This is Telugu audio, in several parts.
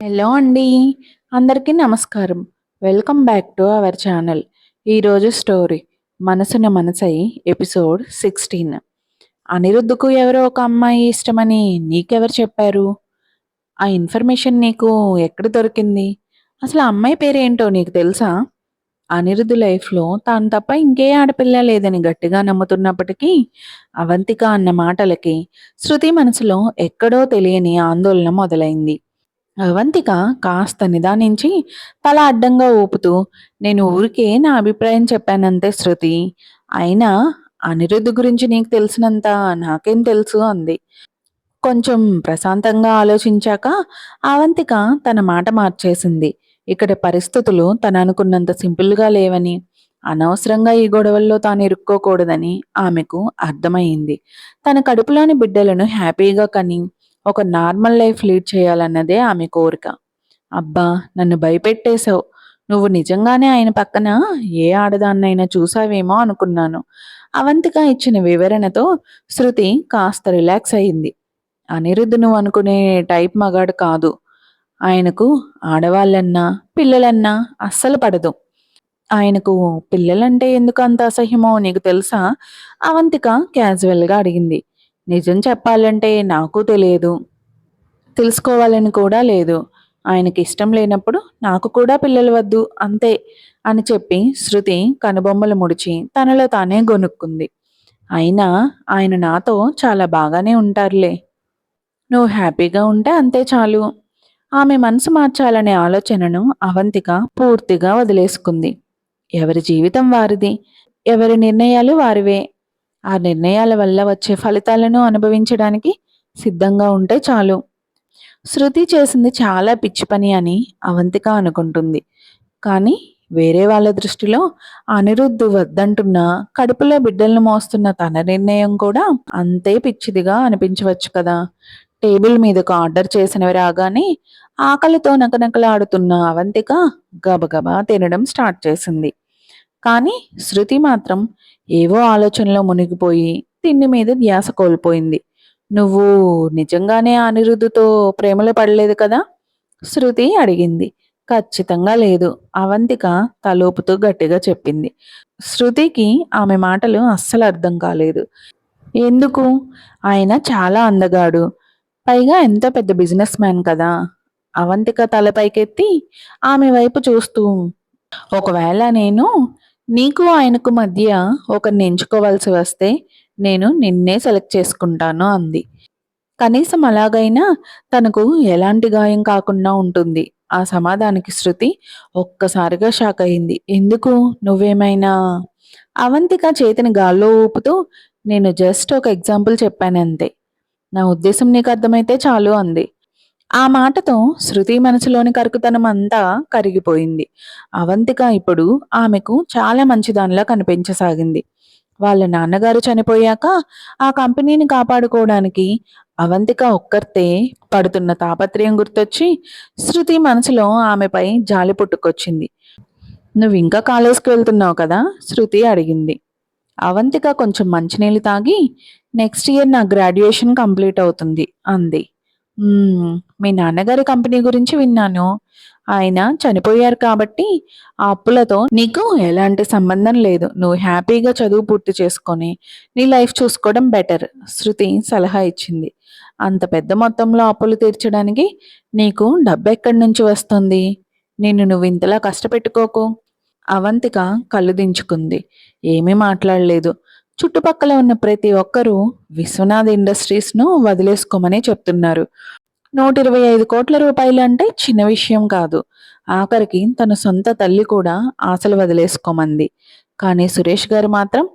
హలో అండి. అందరికీ నమస్కారం. Welcome back to our channel. ఈరోజు స్టోరీ 'మనసున మనసై' ఎపిసోడ్ 16. అనిరుద్ధ్‌కు ఎవరో ఒక అమ్మాయి ఇష్టమని నీకెవరు చెప్పారు? ఆ ఇన్ఫర్మేషన్ నీకు ఎక్కడ దొరికింది? అసలు ఆ అమ్మాయి పేరేంటో నీకు తెలుసా? అనిరుద్ధ్ లైఫ్‌లో తాను తప్ప ఇంకే ఆడపిల్ల లేదని గట్టిగా నమ్ముతున్నప్పటికీ, అవంతిక అన్న మాటలకి శృతి మనసులో ఎక్కడో తెలియని ఆందోళన మొదలైంది. అవంతిక కాస్త నిదానించి తల అడ్డంగా ఊపుతూ, నేను ఊరికే నా అభిప్రాయం చెప్పానంతే శృతి. అయినా అనిరుద్ధ్ గురించి నీకు తెలిసినంత నాకేం తెలుసు అంది. కొంచెం ప్రశాంతంగా ఆలోచించాక అవంతిక తన మాట మార్చేసింది. ఇక్కడ పరిస్థితులు తననుకున్నంత సింపుల్గా లేవని, అనవసరంగా ఈ గొడవల్లో తాను ఇరుక్కోకూడదని ఆమెకు అర్థమయింది. తన కడుపులోని బిడ్డలను హ్యాపీగా కని ఒక నార్మల్ లైఫ్ లీడ్ చేయాలన్నదే ఆమె కోరిక. అబ్బా! నన్ను భయపెట్టేశావు. నువ్వు నిజంగానే ఆయన పక్కన ఏ ఆడదాన్నైనా చూసావేమో అనుకున్నాను. అవంతిక ఇచ్చిన వివరణతో శృతి కాస్త రిలాక్స్ అయింది. అనిరుద్ధ్ నువ్వు అనుకునే టైప్ మగాడు కాదు. ఆయనకు ఆడవాళ్ళన్నా, పిల్లలన్నా అస్సలు పడదు. ఆయనకు పిల్లలంటే ఎందుకు అంత అసహ్యమో నీకు తెలుసా? అవంతిక క్యాజువల్‌గా అడిగింది. నిజం చెప్పాలంటే నాకు తెలియదు. తెలుసుకోవాలని కూడా లేదు. ఆయనకిష్టం లేనప్పుడు నాకు కూడా పిల్లలు వద్దు అంతే అని చెప్పి శృతి కనుబొమ్మలు ముడిచి తనలో తానే గొనుక్కుంది. అయినా ఆయన నాతో చాలా బాగానే ఉంటారులే. నువ్వు హ్యాపీగా ఉంటే అంతే చాలు. ఆమె మనసు మార్చాలనే ఆలోచనను అవంతిక పూర్తిగా వదిలేసుకుంది. ఎవరి జీవితం వారిది. ఎవరి నిర్ణయాలు వారివే. ఆ నిర్ణయాల వల్ల వచ్చే ఫలితాలను అనుభవించడానికి సిద్ధంగా ఉంటే చాలు. శృతి చేసింది చాలా పిచ్చి పని అని అవంతిక అనుకుంటుంది. కానీ వేరే వాళ్ళ దృష్టిలో అనిరుద్ధ్ వద్దంటున్నా కడుపులో బిడ్డలను మోస్తున్న తన నిర్ణయం కూడా అంతే పిచ్చిదిగా అనిపించవచ్చు కదా. టేబుల్ మీదకు ఆర్డర్ చేసినవి రాగానే ఆకలితో నకనకలాడుతున్న అవంతిక గబగబా తినడం స్టార్ట్ చేసింది. కానీ శృతి మాత్రం ఏవో ఆలోచనలో మునిగిపోయి తిండి మీద ధ్యాస కోల్పోయింది. నువ్వు నిజంగానే అనిరుద్ధుతో ప్రేమలో పడలేదు కదా? శృతి అడిగింది. ఖచ్చితంగా లేదు. అవంతిక తలూపుతూ గట్టిగా చెప్పింది. శృతికి ఆమె మాటలు అస్సలు అర్థం కాలేదు. ఎందుకు? ఆయన చాలా అందగాడు. పైగా ఎంతో పెద్ద బిజినెస్ మ్యాన్ కదా. అవంతిక తల పైకెత్తి ఆమె వైపు చూస్తూ, ఒకవేళ నేను నీకు ఆయనకు మధ్య ఒకరిని ఎంచుకోవాల్సి వస్తే నేను నిన్నే సెలెక్ట్ చేసుకుంటాను అంది. కనీసం అలాగైనా తనకు ఎలాంటి గాయం కాకుండా ఉంటుంది. ఆ సమాధానానికి శృతి ఒక్కసారిగా షాక్ అయింది. ఎందుకు? నువ్వేమైనా అవంతిక చేతిని గాల్లో ఊపుతూ నేను జస్ట్ ఒక ఎగ్జాంపుల్ చెప్పానంతే. నా ఉద్దేశం నీకు అర్థమైతే చాలు అంది. ఆ మాటతో శృతి మనసులోని కరుకుతనం అంతా కరిగిపోయింది. అవంతిక ఇప్పుడు ఆమెకు చాలా మంచిదానిలా కనిపించసాగింది. వాళ్ళ నాన్నగారు చనిపోయాక ఆ కంపెనీని కాపాడుకోవడానికి అవంతిక ఒక్కర్తే పడుతున్న తాపత్రయం గుర్తొచ్చి శృతి మనసులో ఆమెపై జాలి పుట్టుకొచ్చింది. నువ్వు ఇంకా కాలేజ్కి వెళ్తున్నావు కదా? శృతి అడిగింది. అవంతిక కొంచెం మంచినీళ్ళు తాగి నెక్స్ట్ ఇయర్ నా గ్రాడ్యుయేషన్ కంప్లీట్ అవుతుంది అంది. మీ నాన్నగారి కంపెనీ గురించి విన్నాను. ఆయన చనిపోయారు కాబట్టి ఆ అప్పులతో నీకు ఎలాంటి సంబంధం లేదు. నువ్వు హ్యాపీగా చదువు పూర్తి చేసుకొని నీ లైఫ్ చూసుకోవడం బెటర్ శృతి సలహా ఇచ్చింది. అంత పెద్ద మొత్తంలో అప్పులు తీర్చడానికి నీకు డబ్బెక్కడి నుంచి వస్తుంది? నువ్వు ఇంతలా కష్టపెట్టుకోకు. అవంతిక కళ్ళు దించుకుంది. ఏమీ మాట్లాడలేదు. చుట్టుపక్కల ఉన్న ప్రతి ఒక్కరూ విశ్వనాథ్ ఇండస్ట్రీస్ను వదిలేసుకోమని చెప్తున్నారు. 125 కోట్ల రూపాయలు అంటే చిన్న విషయం కాదు. ఆఖరికి తన సొంత తల్లి కూడా ఆశలు వదిలేసుకోమంది. కానీ సురేష్ గారు మాత్రం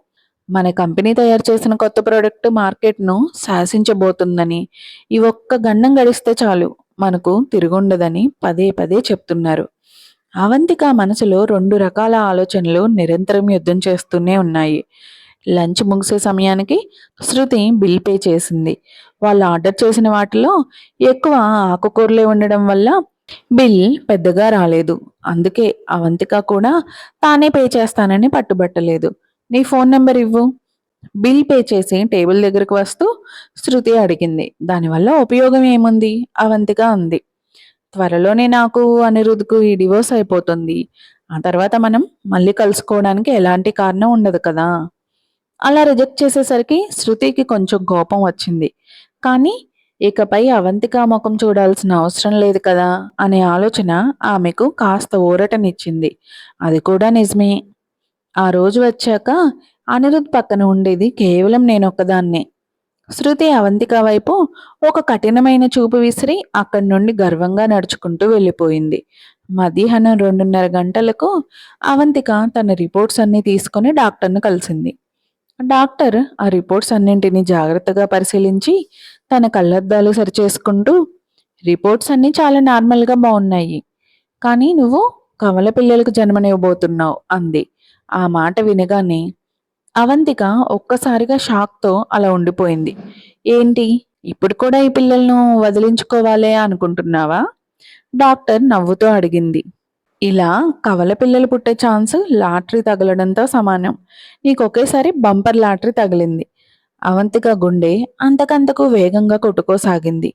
మన కంపెనీ తయారు చేసిన కొత్త ప్రోడక్ట్ మార్కెట్ను శాసించబోతుందని, ఈ ఒక్క గండం గడిస్తే చాలు మనకు తిరుగుండదని పదే పదే చెప్తున్నారు. అవంతిక మనసులో 2 రకాల ఆలోచనలు నిరంతరం యుద్ధం చేస్తూనే ఉన్నాయి. లంచ్ ముగిసే సమయానికి శృతి బిల్ పే చేసింది. వాళ్ళు ఆర్డర్ చేసిన వాటిలో ఎక్కువ ఆకుకూరలే ఉండడం వల్ల బిల్ పెద్దగా రాలేదు. అందుకే అవంతిక కూడా తానే పే చేస్తానని పట్టుబట్టలేదు. నీ ఫోన్ నెంబర్ ఇవ్వు. బిల్ పే చేసి టేబుల్ దగ్గరకు వస్తూ శృతి అడిగింది. దానివల్ల ఉపయోగం ఏముంది? అవంతిక అంది. త్వరలోనే నాకు అనిరుద్‌కు ఈ డివోర్స్ అయిపోతుంది. ఆ తర్వాత మనం మళ్ళీ కలుసుకోవడానికి ఎలాంటి కారణం ఉండదు కదా! అలా రిజెక్ట్ చేసేసరికి శృతికి కొంచెం కోపం వచ్చింది. కానీ ఇకపై అవంతిక మొఖం చూడాల్సిన అవసరం లేదు కదా అనే ఆలోచన ఆమెకు కాస్త ఊరటనిచ్చింది. అది కూడా నిజమే. ఆ రోజు వచ్చాక అనిరుద్ పక్కన ఉండేది కేవలం నేనొక్కదాన్నే. శృతి అవంతిక వైపు ఒక కఠినమైన చూపు విసిరి అక్కడి నుండి గర్వంగా నడుచుకుంటూ వెళ్ళిపోయింది. మధ్యాహ్నం 2:30 గంటలకు అవంతిక తన రిపోర్ట్స్ అన్నీ తీసుకొని డాక్టర్ను కలిసింది. డాక్టర్ ఆ రిపోర్ట్స్ అన్నింటినీ జాగ్రత్తగా పరిశీలించి తన కళ్ళద్దాలు సరిచేసుకుంటూ, రిపోర్ట్స్ అన్నీ చాలా నార్మల్‌గా బావున్నాయి. కానీ నువ్వు కవల పిల్లలకు జన్మనివ్వబోతున్నావు అంది. ఆ మాట వినగానే అవంతిక ఒక్కసారిగా షాక్‌తో అలా ఉండిపోయింది. ఏంటి? ఇప్పుడు కూడా ఈ పిల్లలను వదిలించుకోవాలే అనుకుంటున్నావా? డాక్టర్ నవ్వుతూ అడిగింది. ఇలా కవల పిల్లలు పుట్టే ఛాన్స్ లాటరీ తగలడంతో సమానం. నీకొకేసారి బంపర్ లాటరీ తగిలింది. అవంతిక గుండె అంతకంతకు వేగంగా కొట్టుకోసాగింది.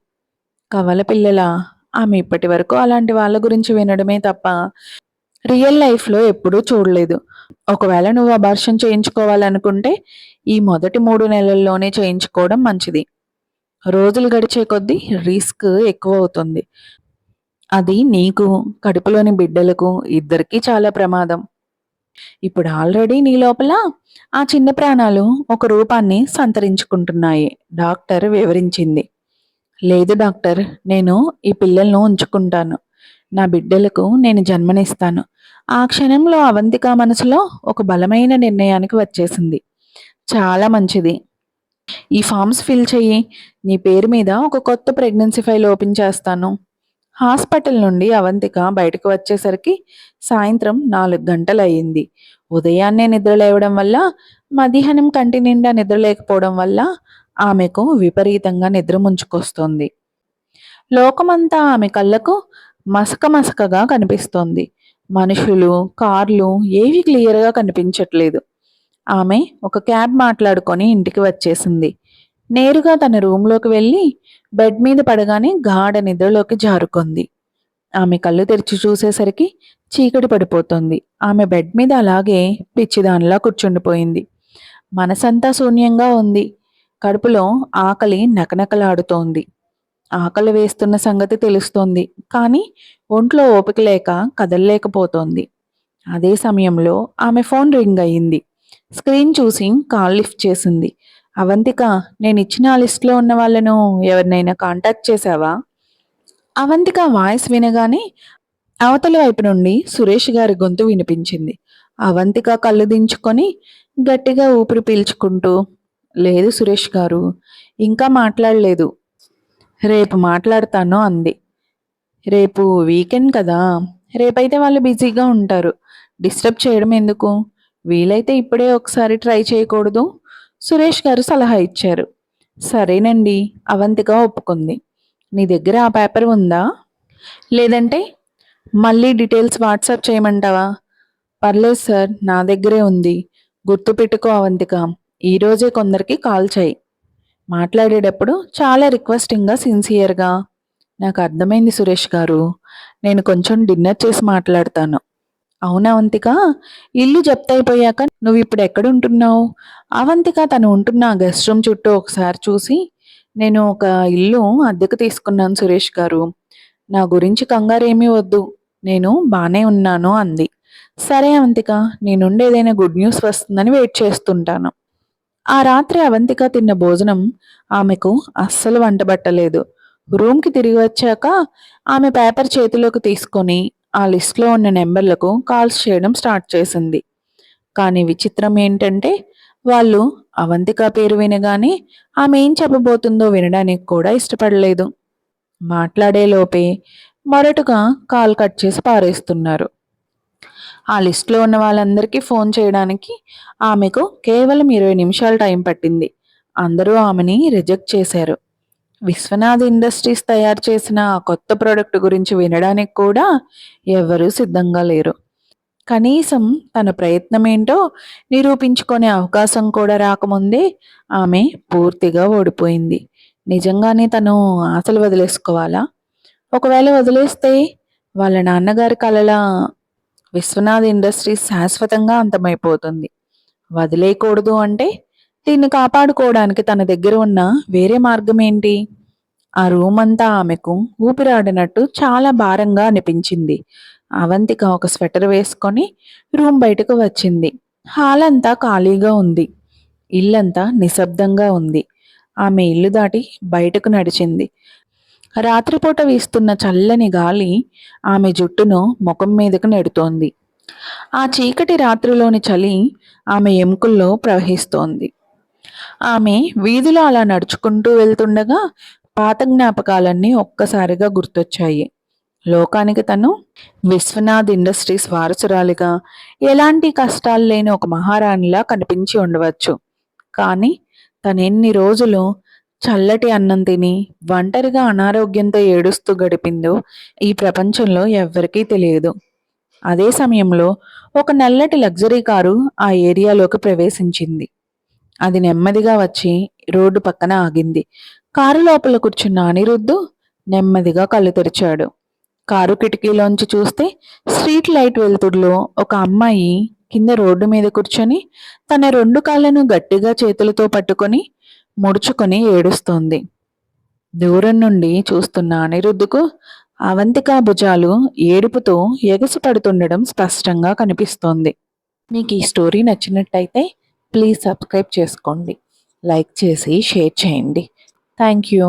కవల పిల్లలా? ఆమె ఇప్పటివరకు అలాంటి వాళ్ళ గురించి వినడమే తప్ప రియల్ లైఫ్‌లో ఎప్పుడూ చూడలేదు. ఒకవేళ నువ్వు అబార్షన్ చేయించుకోవాలనుకుంటే ఈ మొదటి 3 నెలల్లోనే చేయించుకోవడం మంచిది. రోజులు గడిచే కొద్దీ రిస్క్ ఎక్కువవుతుంది. అది నీకు, కడుపులోని బిడ్డలకు ఇద్దరికీ చాలా ప్రమాదం. ఇప్పుడు ఆల్రెడీ నీ లోపల ఆ చిన్న ప్రాణాలు ఒక రూపాన్ని సంతరించుకుంటున్నాయి డాక్టర్ వివరించింది. లేదు డాక్టర్, నేను ఈ పిల్లలను ఉంచుకుంటాను. నా బిడ్డలకు నేను జన్మనిస్తాను. ఆ క్షణంలో అవంతిక మనసులో ఒక బలమైన నిర్ణయానికి వచ్చేసింది. చాలా మంచిది. ఈ ఫామ్స్ ఫిల్ చెయ్యి. నీ పేరు మీద ఒక కొత్త ప్రెగ్నెన్సీ ఫైల్ ఓపెన్ చేస్తాను. హాస్పిటల్ నుండి అవంతిక బయటకు వచ్చేసరికి సాయంత్రం 4 గంటలయ్యింది. ఉదయాన్నే నిద్ర లేవడం వల్ల, మధ్యాహ్నం కంటి నిండా నిద్ర లేకపోవడం వల్ల ఆమెకు విపరీతంగా నిద్ర ముంచుకొస్తోంది. లోకమంతా ఆమె కళ్ళకు మసక మసకగా కనిపిస్తోంది. మనుషులు, కార్లు ఏవీ క్లియర్‌గా కనిపించట్లేదు. ఆమె ఒక క్యాబ్ మాట్లాడుకొని ఇంటికి వచ్చేసింది. నేరుగా తన రూమ్‌లోకి వెళ్ళి బెడ్ మీద పడగానే గాఢ నిద్రలోకి జారుకుంది. ఆమె కళ్ళు తెరిచి చూసేసరికి చీకటి పడిపోతోంది. ఆమె బెడ్ మీద అలాగే పిచ్చిదానిలా కూర్చుండిపోయింది. మనసంతా శూన్యంగా ఉంది. కడుపులో ఆకలి నకనకలాడుతోంది. ఆకలి వేస్తున్న సంగతి తెలుస్తోంది. కానీ ఒంట్లో ఓపిక లేక కదలలేకపోతోంది. అదే సమయంలో ఆమె ఫోన్ రింగ్ అయింది. స్క్రీన్ చూసి కాల్ లిఫ్ట్ చేసింది. అవంతిక, నేనిచ్చిన ఆ లిస్ట్‌లో ఉన్న వాళ్ళను ఎవరినైనా కాంటాక్ట్ చేశావా? అవంతిక వాయిస్ వినగానే అవతలి వైపు నుండి సురేష్ గారి గొంతు వినిపించింది. అవంతిక కళ్ళు దించుకొని గట్టిగా ఊపిరి పీల్చుకుంటూ, లేదు సురేష్ గారు, ఇంకా మాట్లాడలేదు. రేపు మాట్లాడతాను అంది. రేపు వీకెండ్ కదా! రేపైతే వాళ్ళు బిజీగా ఉంటారు. డిస్టర్బ్ చేయడం ఎందుకు? వీలైతే ఇప్పుడే ఒకసారి ట్రై చేయకూడదూ? సురేష్ గారు సలహా ఇచ్చారు. సరేనండి అవంతిక ఒప్పుకుంది. నీ దగ్గర ఆ పేపర్ ఉందా? లేదంటే మళ్ళీ డీటెయిల్స్ వాట్సాప్ చేయమంటావా? పర్లేదు సార్, నా దగ్గరే ఉంది. గుర్తుపెట్టుకో అవంతిక. ఈరోజే కొందరికి కాల్ చేయి. మాట్లాడేటప్పుడు చాలా రిక్వెస్టింగ్‌గా, సిన్సియర్‌గా. నాకు అర్థమైంది సురేష్ గారు. నేను కొంచెం డిన్నర్ చేసి మాట్లాడతాను. అవునా అవంతిక? ఇల్లు జప్తయిపోయాక నువ్విప్పుడు ఎక్కడుంటున్నావు? అవంతిక తను ఉంటున్న ఆ గెస్ట్ రూమ్ చుట్టూ ఒకసారి చూసి, నేను ఒక ఇల్లు అద్దెకు తీసుకున్నాను సురేష్ గారు. నా గురించి కంగారేమీ వద్దు. నేను బానే ఉన్నాను అంది. సరే అవంతిక, నీ నుండి ఏదైనా గుడ్ న్యూస్ వస్తుందని వెయిట్ చేస్తుంటాను. ఆ రాత్రి అవంతిక తిన్న భోజనం ఆమెకు అస్సలు వంటబట్టలేదు. రూమ్‌కి తిరిగి వచ్చాక ఆమె పేపర్ చేతిలోకి తీసుకొని ఆ లిస్ట్‌లో ఉన్న నెంబర్లకు కాల్స్ చేయడం స్టార్ట్ చేసింది. కానీ విచిత్రం ఏంటంటే వాళ్ళు అవంతిక పేరు వినగానే ఆమె ఏం చెప్పబోతుందో వినడానికి కూడా ఇష్టపడలేదు. మాట్లాడే లోపే మొరటుగా కాల్ కట్ చేసి పారేస్తున్నారు. ఆ లిస్ట్‌లో ఉన్న వాళ్ళందరికీ ఫోన్ చేయడానికి ఆమెకు కేవలం 20 నిమిషాలు టైం పట్టింది. అందరూ ఆమెని రిజెక్ట్ చేశారు. విశ్వనాథ్ ఇండస్ట్రీస్ తయారు చేసిన ఆ కొత్త ప్రొడక్ట్ గురించి వినడానికి కూడా ఎవ్వరూ సిద్ధంగా లేరు. కనీసం తన ప్రయత్నమేంటో నిరూపించుకునే అవకాశం కూడా రాకముందే ఆమె పూర్తిగా ఓడిపోయింది. నిజంగానే తను ఆశలు వదిలేసుకోవాలా? ఒకవేళ వదిలేస్తే వాళ్ళ నాన్నగారి కలల విశ్వనాథ్ ఇండస్ట్రీస్ శాశ్వతంగా అంతమైపోతుంది. వదిలేయకూడదు అంటే దీన్ని కాపాడుకోవడానికి తన దగ్గర ఉన్న వేరే మార్గం ఏంటి? ఆ రూమ్ అంతా ఆమెకు ఊపిరాడినట్టు చాలా భారంగా అనిపించింది. అవంతిక ఒక స్వెటర్ వేసుకొని రూమ్ బయటకు వచ్చింది. హాల్ అంతా ఖాళీగా ఉంది. ఇల్లంతా నిశ్శబ్దంగా ఉంది. ఆమె ఇల్లు దాటి బయటకు నడిచింది. రాత్రిపూట వీస్తున్న చల్లని గాలి ఆమె జుట్టును ముఖం మీదకు నెడుతోంది. ఆ చీకటి రాత్రిలోని చలి ఆమె ఎముకల్లో ప్రవహిస్తోంది. ఆమె వీధిలో అలా నడుచుకుంటూ వెళ్తుండగా పాత జ్ఞాపకాలన్నీ ఒక్కసారిగా గుర్తొచ్చాయి. లోకానికి తను విశ్వనాథ్ ఇండస్ట్రీస్ వారసురాలిగా, ఎలాంటి కష్టాలు లేని ఒక మహారాణిలా కనిపించి ఉండవచ్చు. కానీ తనెన్ని రోజులు చల్లటి అన్నం తిని ఒంటరిగా అనారోగ్యంతో ఏడుస్తూ గడిపిందో ఈ ప్రపంచంలో ఎవ్వరికీ తెలియదు. అదే సమయంలో ఒక నల్లటి లగ్జరీ కారు ఆ ఏరియాలోకి ప్రవేశించింది. అది నెమ్మదిగా వచ్చి రోడ్డు పక్కన ఆగింది. కారు లోపల కూర్చున్న అనిరుద్ధు నెమ్మదిగా కళ్ళు తెరిచాడు. కారు కిటికీలోంచి చూస్తే స్ట్రీట్ లైట్ వెలుతురులో ఒక అమ్మాయి కింద రోడ్డు మీద కూర్చొని తన 2 కాళ్ళను గట్టిగా చేతులతో పట్టుకొని ముడుచుకొని ఏడుస్తోంది. దూరం నుండి చూస్తున్న అనిరుద్ధుకు అవంతిక భుజాలు ఏడుపుతో ఎగసిపడుతుండడం స్పష్టంగా కనిపిస్తోంది. మీకు ఈ స్టోరీ నచ్చినట్టయితే ప్లీజ్ సబ్స్క్రైబ్ చేసుకోండి, లైక్ చేసి షేర్ చేయండి. Thank you.